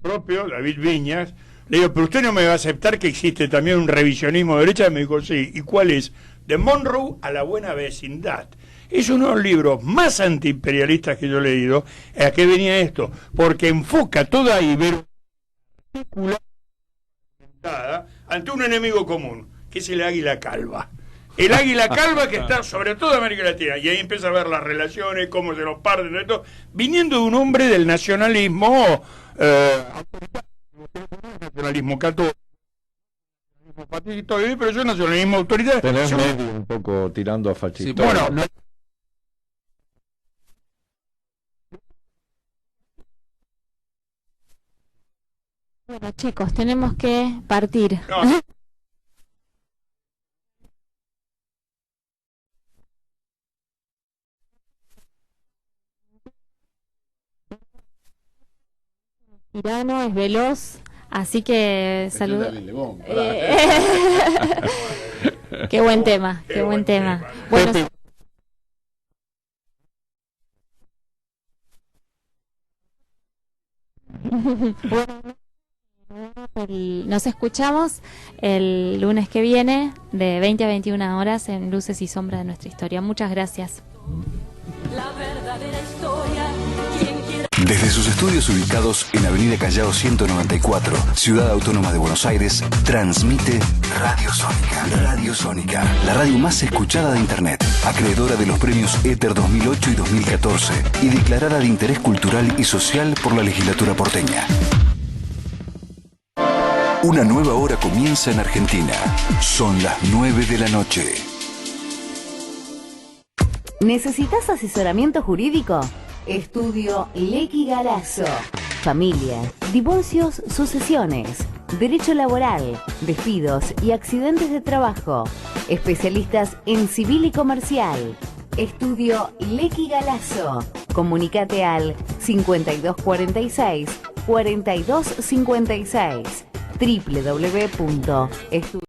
propio, David Viñas, le digo, pero usted no me va a aceptar que existe también un revisionismo de derecha. Me dijo, sí, ¿y cuál es? De Monroe a la buena vecindad. Es uno de los libros más antiimperialistas que yo he leído. ¿A qué venía esto? Porque enfoca toda Iberoamérica ante un enemigo común, que es el águila calva. El águila calva que está sobre todo en América Latina. Y ahí empieza a ver las relaciones, cómo se nos parten, esto, viniendo de un hombre del nacionalismo nacionalismo católico, pero yo nacionalismo autoritario. Tenés medio un poco tirando a fascista. Sí, bueno, no... Bueno, chicos, tenemos que partir. No. Tirano es veloz, así que saludos. Qué buen tema, qué buen tema. Bueno, nos escuchamos el lunes que viene de 20 a 21 horas en Luces y Sombras de Nuestra Historia. Muchas gracias. La verdadera historia. Desde sus estudios ubicados en Avenida Callao 194, Ciudad Autónoma de Buenos Aires, transmite Radio Sónica. Radio Sónica, la radio más escuchada de Internet, acreedora de los premios Éter 2008 y 2014 y declarada de interés cultural y social por la legislatura porteña. Una nueva hora comienza en Argentina. Son las 9 de la noche. ¿Necesitas asesoramiento jurídico? Estudio Lequi Galazo. Familia, divorcios, sucesiones, derecho laboral, despidos y accidentes de trabajo. Especialistas en civil y comercial. Estudio Lequi Galazo. Comunicate al 5246 4256 www.estudio